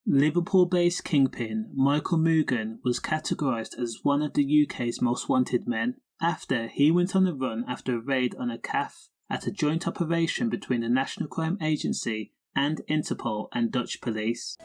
Liverpool-based kingpin Michael Moogan was categorised as one of the UK's most wanted men after he went on the run after a raid on a café at a joint operation between the National Crime Agency and Interpol and Dutch police.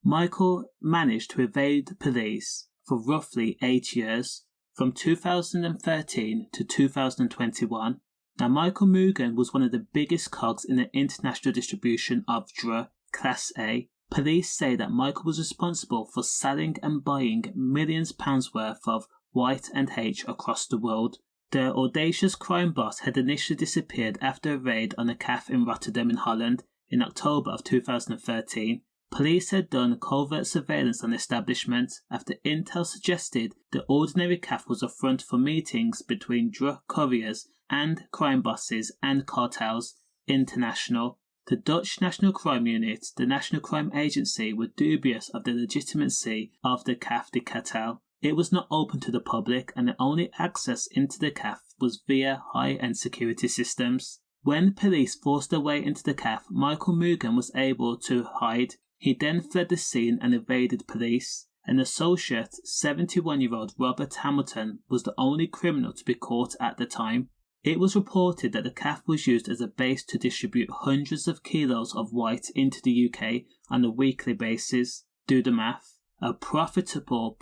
Michael managed to evade police for roughly 8 years, from 2013 to 2021. Now, Michael Moogan was one of the biggest cogs in the international distribution of Dr. Class A. Police say that Michael was responsible for selling and buying millions of pounds worth of white and H across the world. The audacious crime boss had initially disappeared after a raid on a café in Rotterdam in Holland in October of 2013. Police had done covert surveillance on the establishment after intel suggested the ordinary café was a front for meetings between drug couriers and crime bosses and cartels international. The Dutch National Crime Unit, the National Crime Agency, were dubious of the legitimacy of the café de ketel. It was not open to the public and the only access into the café was via high-end security systems. When police forced their way into the café, Michael Moogan was able to hide. He then fled the scene and evaded police. An associate, 71-year-old Robert Hamilton, was the only criminal to be caught at the time. It was reported that the café was used as a base to distribute hundreds of kilos of white into the UK on a weekly basis. Do the math. A profitable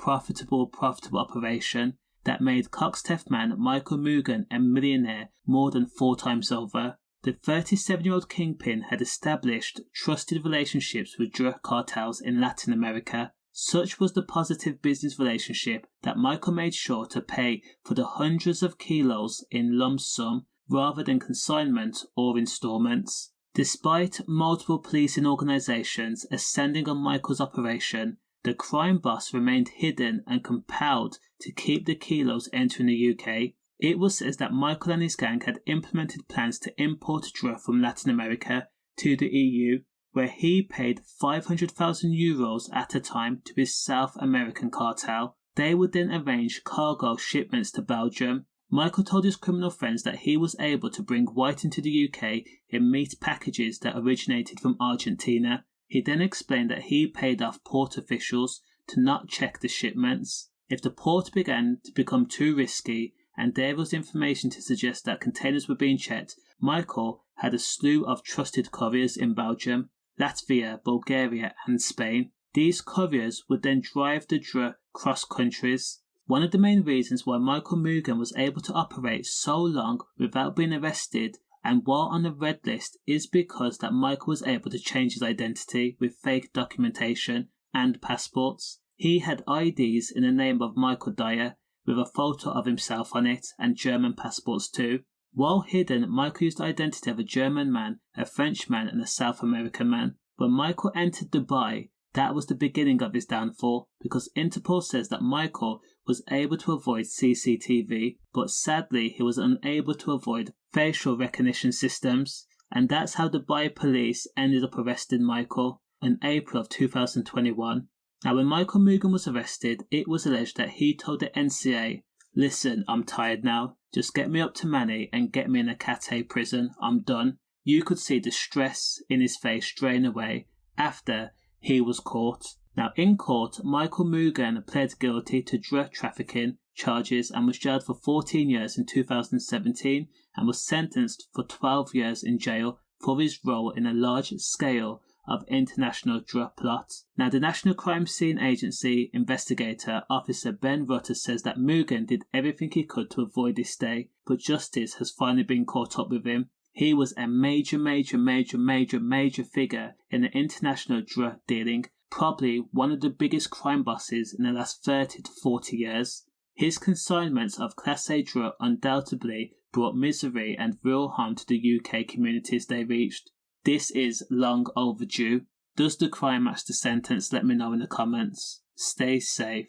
operation that made cogs theft man Michael Moogan a millionaire more than 4 times over. The 37-year-old kingpin had established trusted relationships with drug cartels in Latin America. Such was the positive business relationship that Michael made sure to pay for the hundreds of kilos in lump sum rather than consignment or installments. Despite multiple policing organisations ascending on Michael's operation, the crime boss remained hidden and compelled to keep the kilos entering the UK. It was said that Michael and his gang had implemented plans to import drug from Latin America to the EU, where he paid €500,000 at a time to his South American cartel. They would then arrange cargo shipments to Belgium. Michael told his criminal friends that he was able to bring white into the UK in meat packages that originated from Argentina. He then explained that he paid off port officials to not check the shipments. If the port began to become too risky, and there was information to suggest that containers were being checked, Michael had a slew of trusted couriers in Belgium, Latvia, Bulgaria and Spain. These couriers would then drive the drug cross countries. One of the main reasons why Michael Moogan was able to operate so long without being arrested and while on the red list is because that Michael was able to change his identity with fake documentation and passports. He had IDs in the name of Michael Dyer, with a photo of himself on it, and German passports too. While hidden, Michael used the identity of a German man, a French man and a South American man. When Michael entered Dubai, that was the beginning of his downfall, because Interpol says that Michael was able to avoid CCTV, but sadly he was unable to avoid facial recognition systems, and that's how Dubai police ended up arresting Michael in April of 2021. Now, when Michael Moogan was arrested, it was alleged that he told the NCA, "Listen, I'm tired now. Just get me up to Manny and get me in a Cat A prison. I'm done." You could see the stress in his face drain away after he was caught. Now, in court, Michael Moogan pled guilty to drug trafficking charges and was jailed for 14 years in 2017 and was sentenced for 12 years in jail for his role in a large-scale of international drug plot. Now, the National Crime Scene Agency investigator officer Ben Rutter says that Moogan did everything he could to avoid this day, but justice has finally been caught up with him. He was a major figure in the international drug dealing, probably one of the biggest crime bosses in the last 30 to 40 years. His consignments of Class A drug undoubtedly brought misery and real harm to the UK communities they reached. This is long overdue. Does the crime match the sentence? Let me know in the comments. Stay safe.